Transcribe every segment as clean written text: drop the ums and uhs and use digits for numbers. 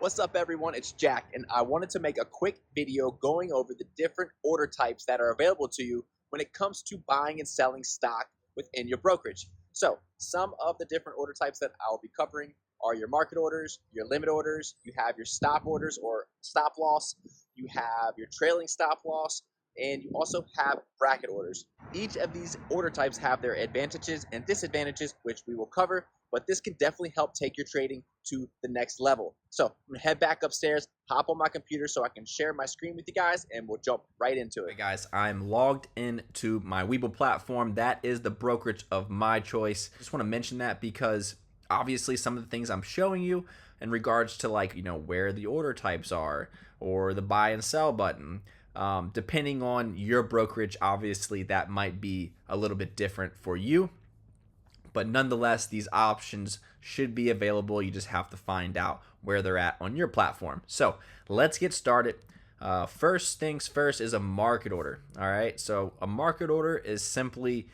What's up, everyone? It's Jack, and I wanted to make a quick video going over the different order types that are available to you when it comes to buying and selling stock within your brokerage. So, some of the different order types that I'll be covering are your market orders, your limit orders, you have your stop orders or stop loss, you have your trailing stop loss, and you also have bracket orders. Each of these order types have their advantages and disadvantages, which we will cover, but this can definitely help take your trading to the next level. So I'm gonna head back upstairs, hop on my computer so I can share my screen with you guys, and we'll jump right into it. Hey guys, I'm logged into my Webull platform. That is the brokerage of my choice. Just want to mention that because obviously some of the things I'm showing you in regards to where the order types are or the buy and sell button, depending on your brokerage, obviously that might be a little bit different for you. But nonetheless, these options should be available. You just have to find out where they're at on your platform. So let's get started. First things first is a market order. All right. So a market order is simply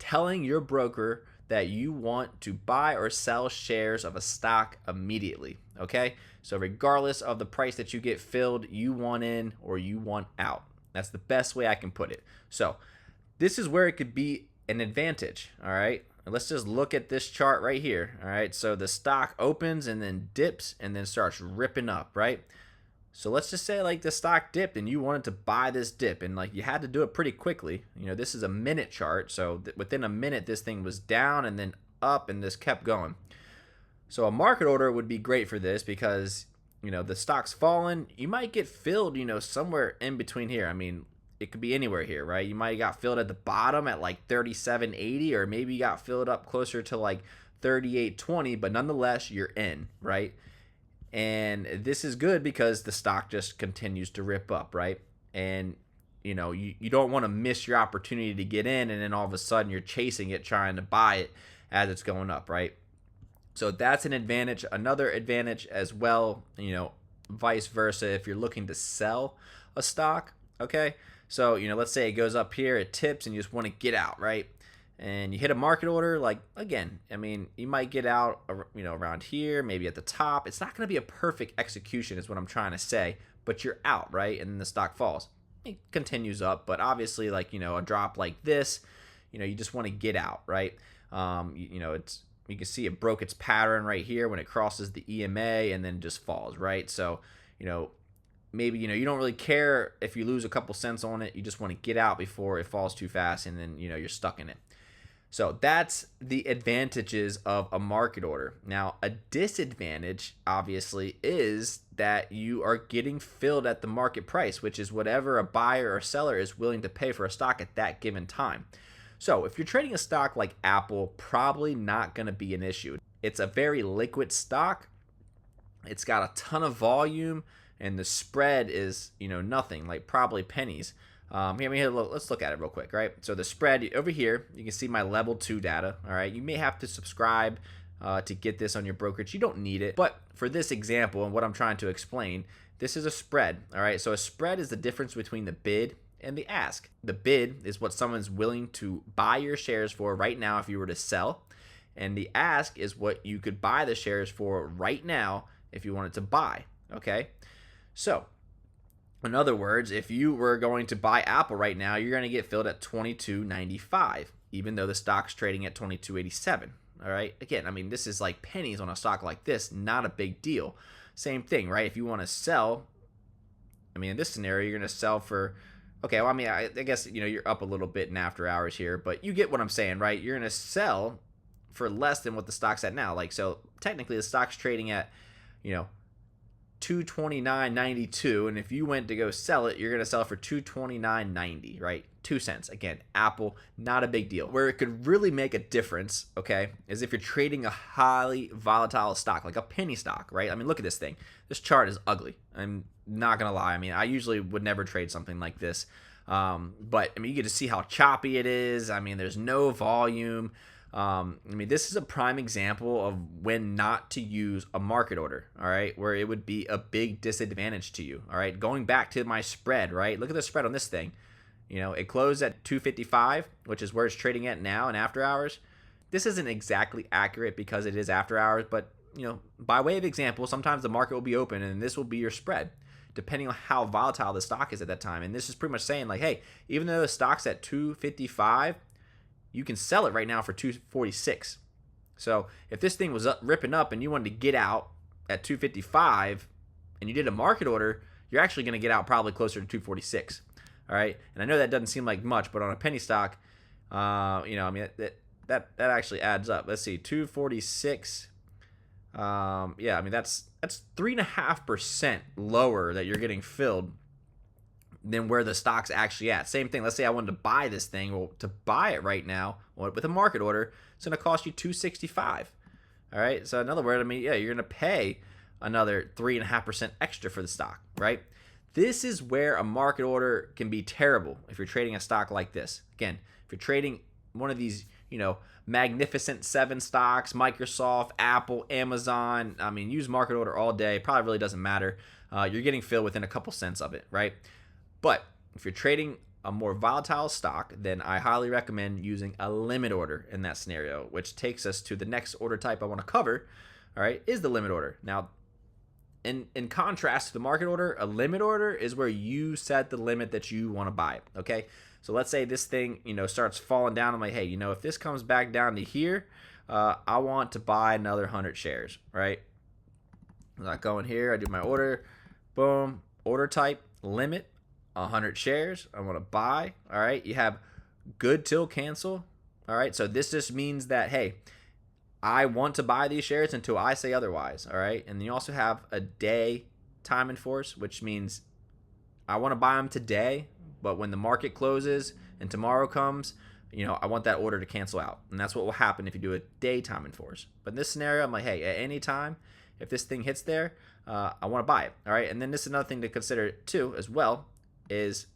telling your broker that you want to buy or sell shares of a stock immediately. Okay. So regardless of the price that you get filled, you want in or you want out. That's the best way I can put it. So this is where it could be an advantage. All right. Let's just look at this chart right here. All right, so the stock opens and then dips and then starts ripping up, right? So let's just say the stock dipped and you wanted to buy this dip and you had to do it pretty quickly. This is a minute chart, so within a minute this thing was down and then up and this kept going. So a market order would be great for this because the stock's fallen. You might get filled somewhere in between here. I mean, it could be anywhere here, right? You might have got filled at the bottom at 37.80, or maybe you got filled up closer to 38.20, but nonetheless you're in, right? And this is good because the stock just continues to rip up, right? And you don't want to miss your opportunity to get in, and then all of a sudden you're chasing it, trying to buy it as it's going up, right? So that's an advantage. Another advantage as well, vice versa, if you're looking to sell a stock, okay? So, let's say it goes up here, it tips, and you just want to get out, right? And you hit a market order, again, I mean, you might get out, around here, maybe at the top. It's not going to be a perfect execution is what I'm trying to say, but you're out, right? And then the stock falls. It continues up, but obviously, a drop like this, you just want to get out, right? You can see it broke its pattern right here when it crosses the EMA and then just falls, right? So, maybe you don't really care if you lose a couple cents on it. You just want to get out before it falls too fast and then you're stuck in it. So that's the advantages of a market order. Now a disadvantage obviously is that you are getting filled at the market price, which is whatever a buyer or seller is willing to pay for a stock at that given time. So if you're trading a stock like Apple, probably not going to be an issue. It's a very liquid stock. It's got a ton of volume, and the spread is nothing, probably pennies. Let's look at it real quick, right? So the spread over here, you can see my level 2 data. All right, you may have to subscribe to get this on your brokerage. You don't need it, but for this example and what I'm trying to explain, this is a spread. All right, so a spread is the difference between the bid and the ask. The bid is what someone's willing to buy your shares for right now if you were to sell, and the ask is what you could buy the shares for right now if you wanted to buy. Okay. So, in other words, if you were going to buy Apple right now, you're going to get filled at $22.95, even though the stock's trading at $22.87. All right. Again, I mean, this is like pennies on a stock like this, not a big deal. Same thing, right? If you want to sell, I mean, in this scenario, you're going to sell for, okay, well, I mean, I guess, you're up a little bit in after hours here, but you get what I'm saying, right? You're going to sell for less than what the stock's at now. So technically the stock's trading at, $229.92, and if you went to go sell it, you're going to sell it for $229.90, right? 2 cents. Again, Apple, not a big deal. Where it could really make a difference, okay, is if you're trading a highly volatile stock, like a penny stock, right? I mean, look at this thing. This chart is ugly. I'm not going to lie. I mean, I usually would never trade something like this, but I mean, you get to see how choppy it is. I mean, there's no volume. I mean, this is a prime example of when not to use a market order, all right, where it would be a big disadvantage to you, all right? Going back to my spread, right? Look at the spread on this thing. It closed at 255, which is where it's trading at now in after hours. This isn't exactly accurate because it is after hours, but by way of example, sometimes the market will be open and this will be your spread, depending on how volatile the stock is at that time. And this is pretty much saying like, hey, even though the stock's at 255, you can sell it right now for 246. So if this thing was ripping up and you wanted to get out at 255 and you did a market order, you're actually going to get out probably closer to 246. All right. And I know that doesn't seem like much, but on a penny stock, that actually adds up. Let's see, 246. That's 3.5% lower that you're getting filled than where the stock's actually at. Same thing. Let's say I wanted to buy this thing. Well, to buy it right now with a market order, it's going to cost you $265. All right. So in other words, you're going to pay another 3.5% extra for the stock, right? This is where a market order can be terrible if you're trading a stock like this. Again, if you're trading one of these, Magnificent Seven stocks, Microsoft, Apple, Amazon, use market order all day. Probably really doesn't matter. You're getting filled within a couple cents of it, right? But if you're trading a more volatile stock, then I highly recommend using a limit order in that scenario, which takes us to the next order type I want to cover, all right, is the limit order. Now, in contrast to the market order, a limit order is where you set the limit that you want to buy it, okay? So let's say this thing, starts falling down. I'm like, hey, if this comes back down to here, I want to buy another 100 shares, right? I go in here, I do my order, boom, order type, limit, 100 shares. I want to buy, all right? You have good till cancel, all right? So this just means that, hey, I want to buy these shares until I say otherwise, all right? And then you also have a day time and force, which means I want to buy them today, but when the market closes and tomorrow comes, I want that order to cancel out. And that's what will happen if you do a day time and force. But in this scenario, I'm like, hey, at any time, if this thing hits there, I want to buy it, all right? And then this is another thing to consider too as well is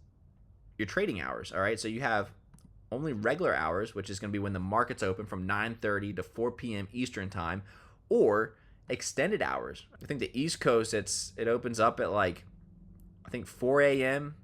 your trading hours, all right? So you have only regular hours, which is going to be when the market's open from 9:30 to 4 p.m. Eastern time, or extended hours. I think the East Coast, it opens up at 4 a.m.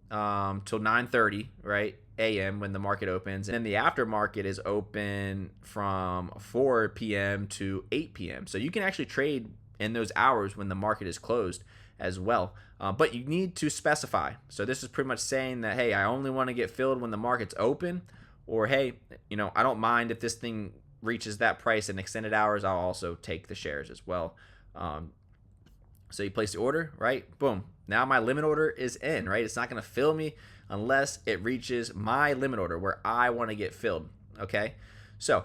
Till 9:30, right, a.m. when the market opens. And then the aftermarket is open from 4 p.m. to 8 p.m. So you can actually trade in those hours when the market is closed as well. But you need to specify. So this is pretty much saying that, hey, I only want to get filled when the market's open, or hey, I don't mind if this thing reaches that price in extended hours, I'll also take the shares as well. So you place the order, right? Boom. Now my limit order is in, right? It's not going to fill me unless it reaches my limit order where I want to get filled, okay? So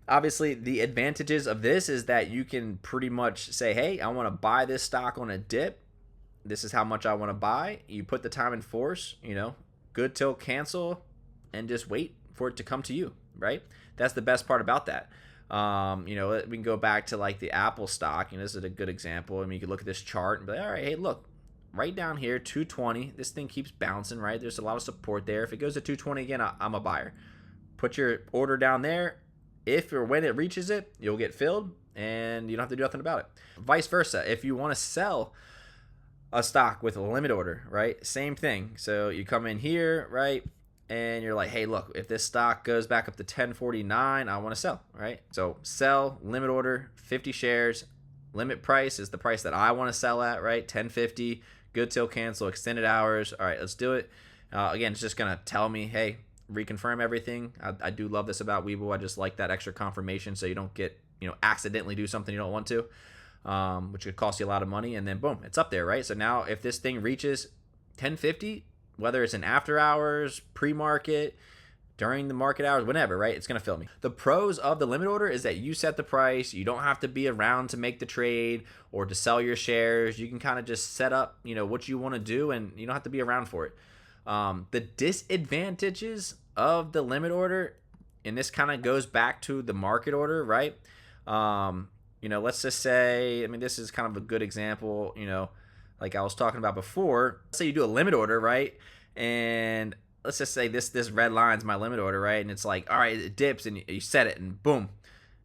obviously the advantages of this is that you can pretty much say, hey, I want to buy this stock on a dip. This is how much I want to buy. You put the time and force, good till cancel, and just wait for it to come to you, right? That's the best part about that. We can go back to the Apple stock. This is a good example. You can look at this chart and be like, all right, hey, look, right down here, 220. This thing keeps bouncing, right? There's a lot of support there. If it goes to 220 again, I'm a buyer. Put your order down there. If or when it reaches it, you'll get filled, and you don't have to do nothing about it. Vice versa. If you want to sell a stock with a limit order, right? Same thing. So you come in here, right? And you're like, hey, look, if this stock goes back up to 1049, I want to sell, right? So sell, limit order, 50 shares. Limit price is the price that I want to sell at, right? 1050, good till cancel, extended hours. All right, let's do it. Again, it's just going to tell me, hey, reconfirm everything. I do love this about Webull. I just like that extra confirmation so you don't get, accidentally do something you don't want to, which could cost you a lot of money. And then boom, it's up there, right? So now if this thing reaches 1050, whether it's in after hours, pre-market, during the market hours, whenever, right? It's going to fill me. The pros of the limit order is that you set the price. You don't have to be around to make the trade or to sell your shares. You can kind of just set up, what you want to do, and you don't have to be around for it. The disadvantages of the limit order, and this kind of goes back to the market order, right? Let's just say, this is kind of a good example, like I was talking about before. Let's say you do a limit order, right? And let's just say this red line's my limit order, right? And it's like, all right, it dips, and you set it, and boom,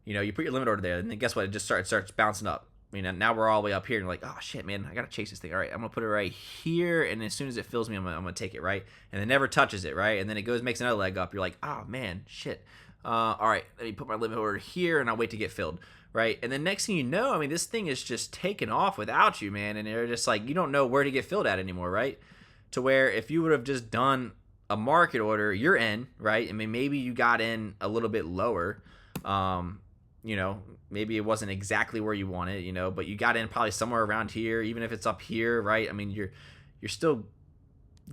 you put your limit order there, and then guess what? It just starts bouncing up. Now we're all the way up here, and you're like, oh shit, man, I gotta chase this thing. All right, I'm gonna put it right here, and as soon as it fills me, I'm gonna take it, right? And it never touches it, right? And then it makes another leg up. You're like, oh man, shit. All right, let me put my limit order here, and I'll wait to get filled, right? And then next thing you know, I mean, this thing is just taking off without you, man. And you're just like, you don't know where to get filled at anymore, right? To where if you would have just done a market order, you're in, right? I mean, maybe you got in a little bit lower. You know, maybe it wasn't exactly where you wanted, you know, but you got in probably somewhere around here, even if it's up here, right? I mean, you're still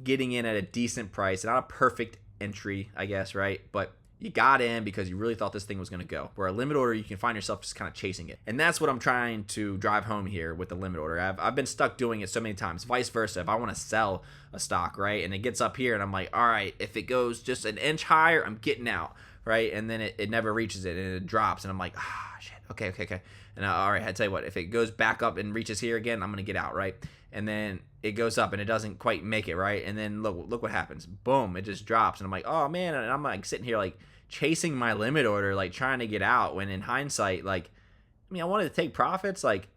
getting in at a decent price, not a perfect entry, I guess, right? But you got in because you really thought this thing was going to go. Where a limit order, you can find yourself just kind of chasing it. And that's what I'm trying to drive home here with the limit order. I've been stuck doing it so many times. Vice versa, if I want to sell a stock, right, and it gets up here and I'm like, all right, if it goes just an inch higher, I'm getting out, right? And then it never reaches it and it drops. And I'm like, shit, okay. And all right, I tell you what, if it goes back up and reaches here again, I'm going to get out, right? And then it goes up and it doesn't quite make it, right? And then look what happens. Boom, it just drops. And I'm like, oh man, and I'm like sitting here like chasing my limit order, like trying to get out, when in hindsight, like, I mean, I wanted to take profits, like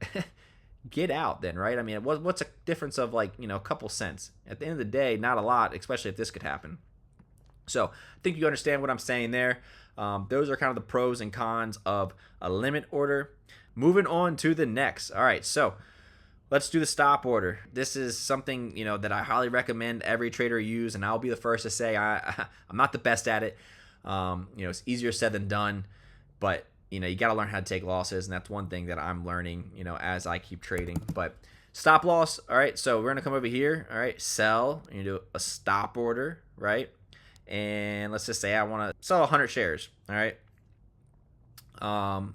get out then, right? I mean, what's a difference of like, you know, a couple cents? At the end of the day, not a lot, especially if this could happen. So I think you understand what I'm saying there. Those are kind of the pros and cons of a limit order. Moving on to the next. All right, so let's do the stop order. This is something, you know, that I highly recommend every trader use, and I'll be the first to say I'm not the best at it. You know, it's easier said than done, but you know, you got to learn how to take losses, and that's one thing that I'm learning, you know, as I keep trading. But stop loss. All right, so we're gonna come over here. All right, sell. You do a stop order, right? And let's just say I want to sell 100 shares. All right.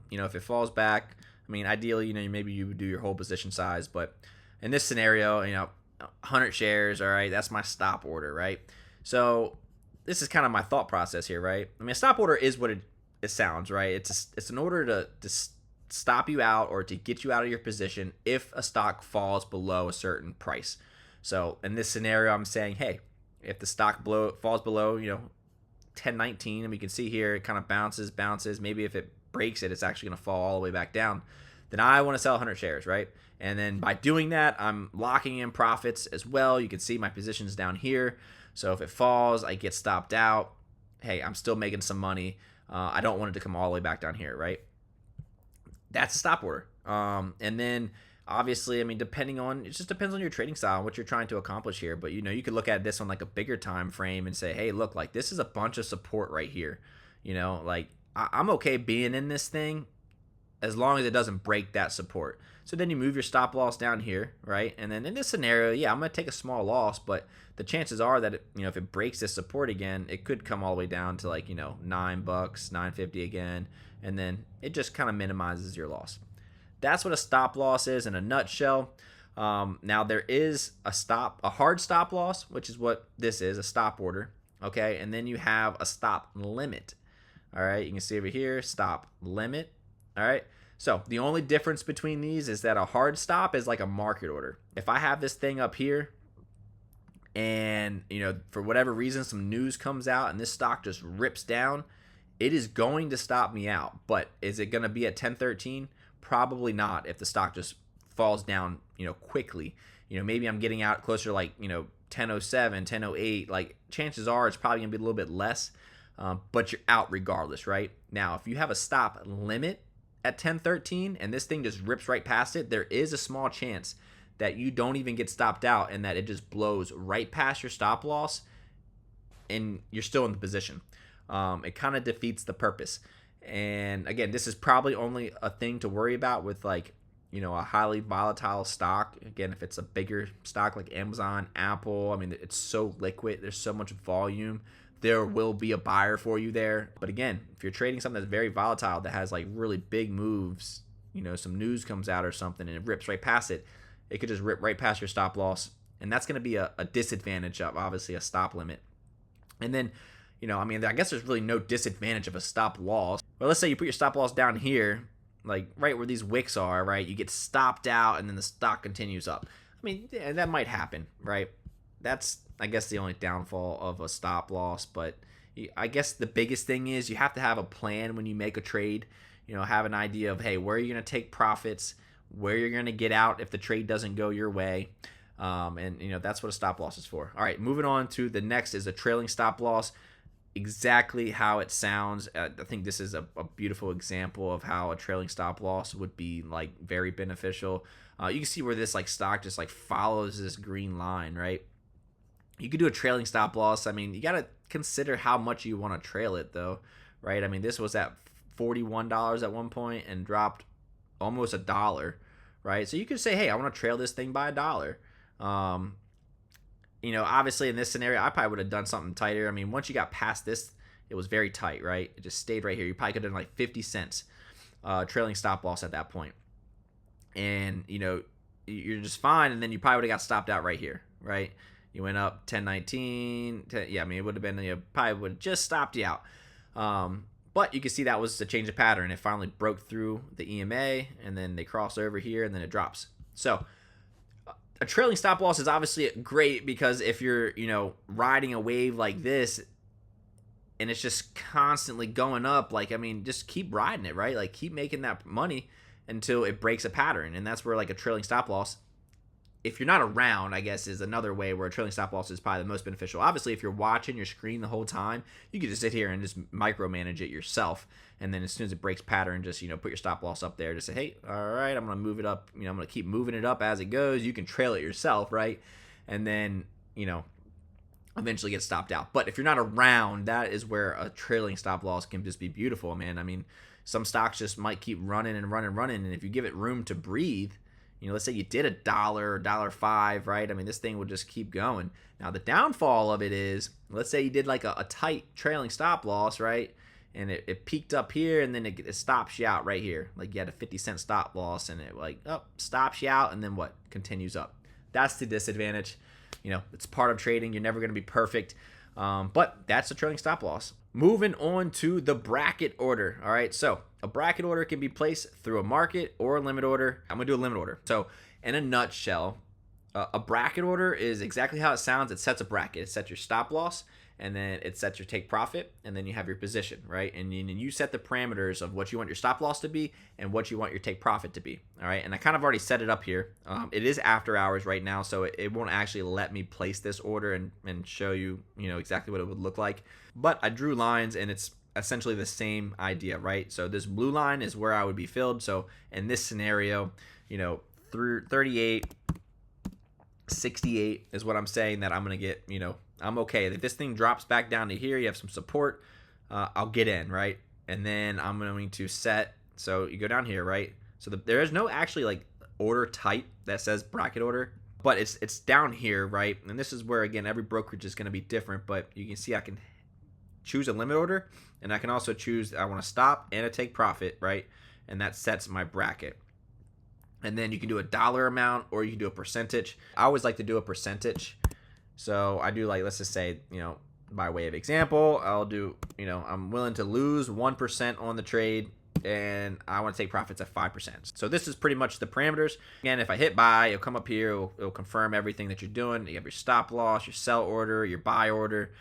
You know, if it falls back, I mean, ideally, you know, maybe you would do your whole position size, but in this scenario, you know, 100 shares, all right, that's my stop order, right? So this is kind of my thought process here, right? I mean, a stop order is what it sounds, right? It's an order to stop you out or to get you out of your position if a stock falls below a certain price. So in this scenario, I'm saying, hey, if the stock falls below, you know, 1019, and we can see here it kind of bounces. Maybe if it breaks it, it's actually going to fall all the way back down. Then I want to sell 100 shares, right? And then by doing that, I'm locking in profits as well. You can see my positions down here. So if it falls, I get stopped out. Hey, I'm still making some money. I don't want it to come all the way back down here, right? That's a stop order. And then obviously, I mean, it just depends on your trading style and what you're trying to accomplish here. But, you know, you could look at this on like a bigger time frame and say, hey, look, like this is a bunch of support right here. You know, like I'm okay being in this thing as long as it doesn't break that support. So then you move your stop loss down here, right? And then in this scenario, yeah, I'm going to take a small loss, but the chances are that, you know, if it breaks this support again, it could come all the way down to like, you know, $9, $9.50 again. And then it just kind of minimizes your loss. That's what a stop loss is in a nutshell. Now there is a hard stop loss, which is what this is, a stop order. Okay. And then you have a stop limit. All right. You can see over here, stop limit. All right. So the only difference between these is that a hard stop is like a market order. If I have this thing up here and, you know, for whatever reason, some news comes out and this stock just rips down, it is going to stop me out. But is it going to be at 1013? Probably not if the stock just falls down, you know, quickly. You know, maybe I'm getting out closer to like, you know, 1007, 1008. Like chances are it's probably going to be a little bit less, but you're out regardless, right? Now, if you have a stop limit at 1013 and this thing just rips right past it, there is a small chance that you don't even get stopped out and that it just blows right past your stop loss and you're still in the position. It kind of defeats the purpose. And again, this is probably only a thing to worry about with like, you know, a highly volatile stock. Again, if it's a bigger stock like Amazon, Apple, I mean, it's so liquid. There's so much volume. There will be a buyer for you there. But again, if you're trading something that's very volatile, that has like really big moves, you know, some news comes out or something and it rips right past it, it could just rip right past your stop loss. And that's going to be a disadvantage of obviously a stop limit. And then, you know, I mean, I guess there's really no disadvantage of a stop loss. But let's say you put your stop loss down here, like right where these wicks are, right? You get stopped out and then the stock continues up. I mean, yeah, that might happen, right? That's, I guess, the only downfall of a stop loss. But I guess the biggest thing is you have to have a plan when you make a trade. You know, have an idea of, hey, where you're going to take profits, where you're going to get out if the trade doesn't go your way. And, you know, that's what a stop loss is for. All right, moving on to the next is a trailing stop loss. exactly how it sounds. I think this is a beautiful example of how a trailing stop loss would be like very beneficial. You can see where this like stock just like follows this green line, right? You could do a trailing stop loss. I mean, you got to consider how much you want to trail it though, right? I mean, this was at $41 at one point and dropped almost $1, right? So you could say, hey, I want to trail this thing by $1. Obviously in this scenario, I probably would have done something tighter. I mean, once you got past this, it was very tight, right? It just stayed right here. You probably could have done like 50 cents trailing stop loss at that point. And, you're just fine. And then you probably would have got stopped out right here, right? You went up 10.19. It would have been, probably would have just stopped you out. But you can see that was a change of pattern. It finally broke through the EMA, and then they cross over here, and then it drops. So a trailing stop loss is obviously great because if you're, riding a wave like this and it's just constantly going up, just keep riding it, right? Like keep making that money until it breaks a pattern. And that's where like a trailing stop loss, if you're not around, I guess is another way where a trailing stop loss is probably the most beneficial. Obviously, if you're watching your screen the whole time, you can just sit here and just micromanage it yourself. And then as soon as it breaks pattern, just, put your stop loss up there. Just say, hey, all right, I'm going to move it up. I'm going to keep moving it up as it goes. You can trail it yourself, right? And then, eventually get stopped out. But if you're not around, that is where a trailing stop loss can just be beautiful, man. I mean, some stocks just might keep running and running and running. And if you give it room to breathe, let's say you did $1 or $1.05, right? I mean, this thing will just keep going. Now, the downfall of it is, let's say you did like a tight trailing stop loss, right? And it peaked up here, and then it stops you out right here. Like you had a 50-cent stop loss, and it stops you out, and then what? Continues up. That's the disadvantage. It's part of trading. You're never going to be perfect. But that's a trailing stop loss. Moving on to the bracket order. All right, so a bracket order can be placed through a market or a limit order. I'm going to do a limit order. So in a nutshell, a bracket order is exactly how it sounds. It sets a bracket. It sets your stop loss, and then it sets your take profit, and then you have your position, right? And you set the parameters of what you want your stop loss to be and what you want your take profit to be, all right? And I kind of already set it up here. It is after hours right now, so it won't actually let me place this order and show you, exactly what it would look like. But I drew lines, and it's essentially the same idea, right? So this blue line is where I would be filled. So in this scenario, through 38, 68 is what I'm saying that I'm going to get, I'm okay. If this thing drops back down to here, you have some support, I'll get in, right? And then I'm going to set, so you go down here, right? So there is no actually like order type that says bracket order, but it's down here, right? And this is where, again, every brokerage is going to be different, but you can see I can choose a limit order, and I can also choose I want to stop and a take profit, right? And that sets my bracket. And then you can do a dollar amount or you can do a percentage. I always like to do a percentage. So I do like, let's just say, by way of example, I'll do, I'm willing to lose 1% on the trade and I want to take profits at 5%. So this is pretty much the parameters. Again, if I hit buy, it'll come up here, it'll confirm everything that you're doing. You have your stop loss, your sell order, your buy order,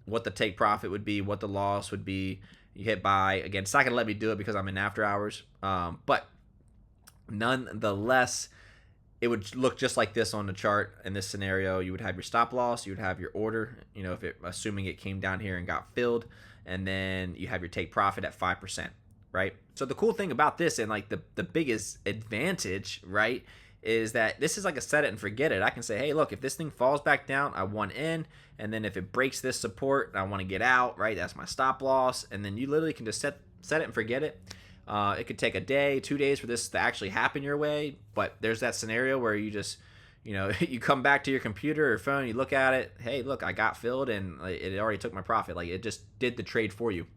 what the take profit would be, what the loss would be. You hit buy. Again, it's not going to let me do it because I'm in after hours. But nonetheless, it would look just like this on the chart. In this scenario, you would have your stop loss, you would have your order, assuming it came down here and got filled, and then you have your take profit at 5%, right? So the cool thing about this, and like the biggest advantage, right, is that this is like a set it and forget it. I can say, hey, look, if this thing falls back down, I want in, and then if it breaks this support, I want to get out, right? That's my stop loss, and then you literally can just set it and forget it. It could take a day, 2 days for this to actually happen your way, but there's that scenario where you just, you come back to your computer or phone, you look at it, hey, look, I got filled and it already took my profit. Like it just did the trade for you.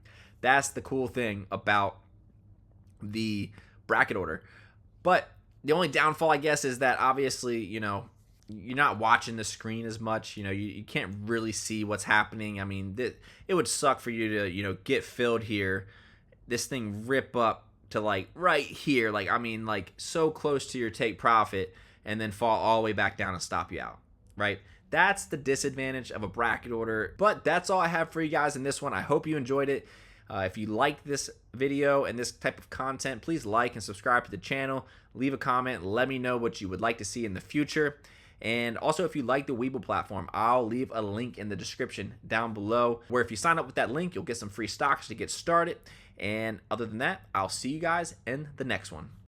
That's the cool thing about the bracket order. But the only downfall, I guess, is that obviously, you're not watching the screen as much. You can't really see what's happening. I mean, it would suck for you to, get filled here, this thing rip up to like right here, like so close to your take profit, and then fall all the way back down and stop you out, right? That's the disadvantage of a bracket order. But that's all I have for you guys in this one. I hope you enjoyed it. If you like this video and this type of content, please like and subscribe to the channel. Leave a comment. Let me know what you would like to see in the future. And also, if you like the Webull platform, I'll leave a link in the description down below, where if you sign up with that link, you'll get some free stocks to get started. And other than that, I'll see you guys in the next one.